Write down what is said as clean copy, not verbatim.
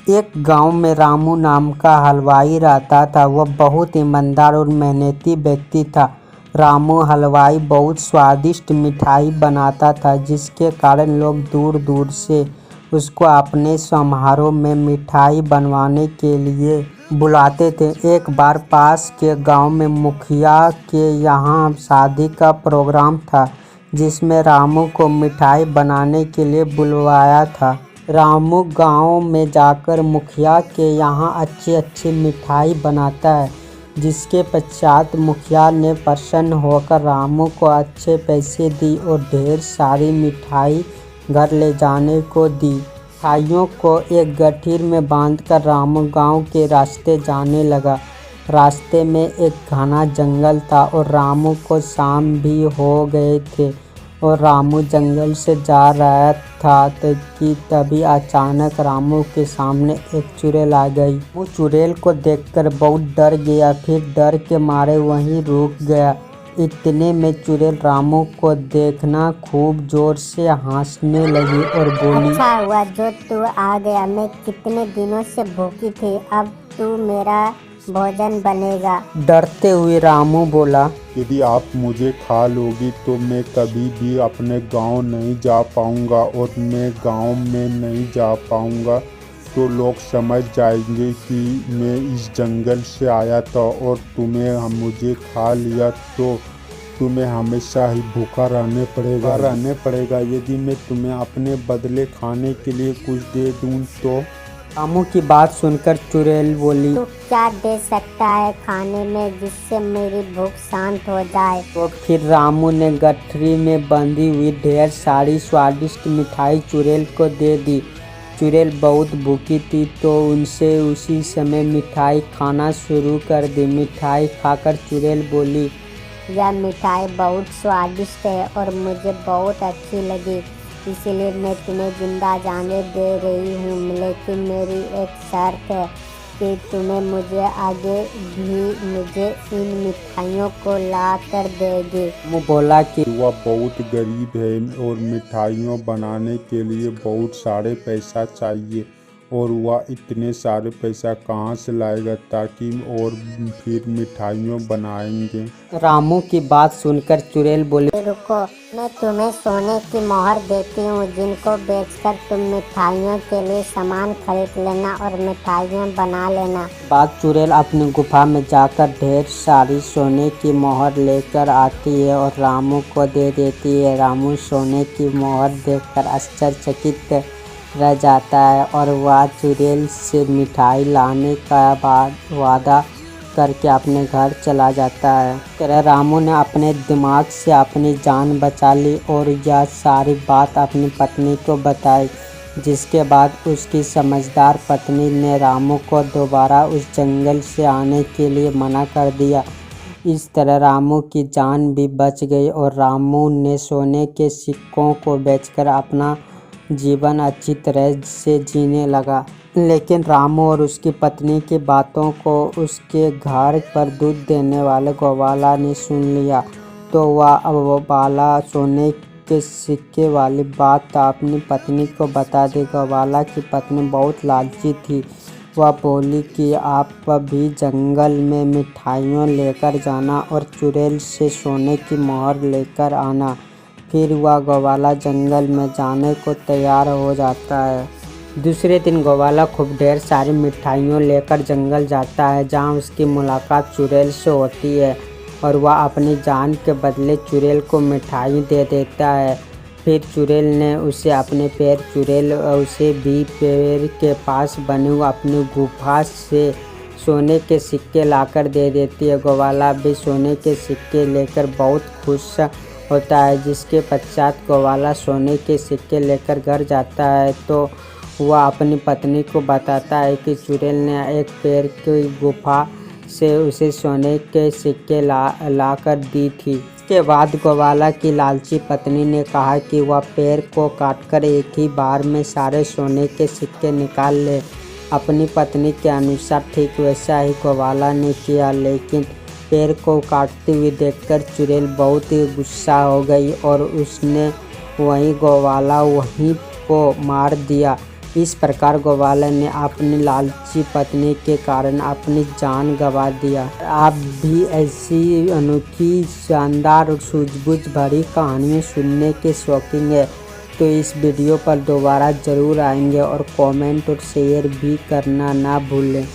एक गांव में रामू नाम का हलवाई रहता था। वह बहुत ईमानदार और मेहनती व्यक्ति था। रामू हलवाई बहुत स्वादिष्ट मिठाई बनाता था, जिसके कारण लोग दूर दूर से उसको अपने समारोह में मिठाई बनवाने के लिए बुलाते थे। एक बार पास के गांव में मुखिया के यहाँ शादी का प्रोग्राम था, जिसमें रामू को मिठाई बनाने के लिए बुलवाया था। रामू गांव में जाकर मुखिया के यहाँ अच्छी मिठाई बनाता है, जिसके पश्चात मुखिया ने प्रसन्न होकर रामू को अच्छे पैसे दी और ढेर सारी मिठाई घर ले जाने को दी। मिठाइयों को एक गठरी में बांधकर रामू गांव के रास्ते जाने लगा। रास्ते में एक घना जंगल था और रामू को शाम भी हो गए थे और रामू जंगल से जा रहा था कि तभी अचानक रामू के सामने एक चुड़ैल आ गई। वो चुड़ैल को देखकर बहुत डर गया, फिर डर के मारे वहीं रुक गया। इतने में चुड़ैल रामू को देखना खूब जोर से हंसने लगी और बोली, अच्छा हुआ जो तू आ गया, मैं कितने दिनों से भूखी थी, अब तू मेरा भोजन बनेगा। डरते हुए रामू बोला, यदि आप मुझे खा लोगी तो मैं कभी भी अपने गांव नहीं जा पाऊंगा, और मैं गांव में नहीं जा पाऊंगा तो लोग समझ जाएंगे कि मैं इस जंगल से आया था, और तुम्हें मुझे खा लिया तो तुम्हें हमेशा ही भूखा रहने पड़ेगा। यदि मैं तुम्हें अपने बदले खाने के लिए कुछ दे दूं तो। रामू की बात सुनकर चुड़ैल बोली, तू क्या दे सकता है खाने में जिससे मेरी भूख शांत हो जाए। तो फिर रामू ने गठरी में बंधी हुई ढेर सारी स्वादिष्ट मिठाई चुड़ैल को दे दी। चुड़ैल बहुत भूखी थी तो उनसे उसी समय मिठाई खाना शुरू कर दी। मिठाई खाकर चुड़ैल बोली, यह मिठाई बहुत स्वादिष्ट है और मुझे बहुत अच्छी लगी, इसलिए मैं तुम्हें जिंदा जाने दे रही हूँ, लेकिन मेरी एक शर्त है कि तुम्हें मुझे आगे भी मुझे इन मिठाइयों को ला कर देगी। वो बोला कि वह बहुत गरीब है और मिठाइयों बनाने के लिए बहुत सारे पैसा चाहिए, और वह इतने सारे पैसा कहाँ से लाएगा ताकि और फिर मिठाइयों बनाएंगे। रामू की बात सुनकर चुड़ैल बोली, रुको, मैं तुम्हें सोने की मोहर देती हूँ, जिनको बेचकर तुम मिठाइयों के लिए सामान खरीद लेना और मिठाइयाँ बना लेना। बाद चुड़ैल अपनी गुफा में जाकर ढेर सारी सोने की मोहर लेकर आती है और रामू को दे देती है। रामू सोने की मोहर देखकर आश्चर्यचकित रह जाता है और वह चुड़ैल से मिठाई लाने का वादा करके अपने घर चला जाता है। इस तरह रामू ने अपने दिमाग से अपनी जान बचा ली और यह सारी बात अपनी पत्नी को बताई, जिसके बाद उसकी समझदार पत्नी ने रामू को दोबारा उस जंगल से आने के लिए मना कर दिया। इस तरह रामू की जान भी बच गई और रामू ने सोने के सिक्कों को बेचकर अपना जीवन अच्छी तरह से जीने लगा। लेकिन रामू और उसकी पत्नी की बातों को उसके घर पर दूध देने वाले गौवाला ने सुन लिया, तो वह गौवाला सोने के सिक्के वाली बात अपनी पत्नी को बता दी। गौवाला की पत्नी बहुत लालची थी। वह बोली कि आप भी जंगल में मिठाइयों लेकर जाना और चुड़ैल से सोने की मोहर लेकर आना। फिर वह गौवाला जंगल में जाने को तैयार हो जाता है। दूसरे दिन गौवाला खूब ढेर सारी मिठाइयों लेकर जंगल जाता है, जहाँ उसकी मुलाकात चुड़ैल से होती है और वह अपनी जान के बदले चुड़ैल को मिठाई दे देता है। फिर चुड़ैल ने उसे भी पेड़ के पास बने हुए अपनी गुफा से सोने के सिक्के लाकर दे देती है। गौवाला भी सोने के सिक्के लेकर बहुत खुश होता है, जिसके पश्चात गौवाला सोने के सिक्के लेकर घर जाता है तो वह अपनी पत्नी को बताता है कि चुड़ैल ने एक पेड़ की गुफा से उसे सोने के सिक्के ला कर दी थी। इसके बाद गौवाला की लालची पत्नी ने कहा कि वह पेड़ को काटकर एक ही बार में सारे सोने के सिक्के निकाल ले। अपनी पत्नी के अनुसार ठीक वैसा ही गौवाला ने किया, लेकिन पेड़ को काटते हुए देखकर चुड़ैल बहुत ही गुस्सा हो गई और उसने गौवाला वहीं को मार दिया। इस प्रकार ग्वाला ने अपनी लालची पत्नी के कारण अपनी जान गंवा दिया। आप भी ऐसी अनोखी, शानदार और सूझबूझ भरी कहानियाँ सुनने के शौकीन हैं तो इस वीडियो पर दोबारा ज़रूर आएंगे और कमेंट और शेयर भी करना ना भूलें।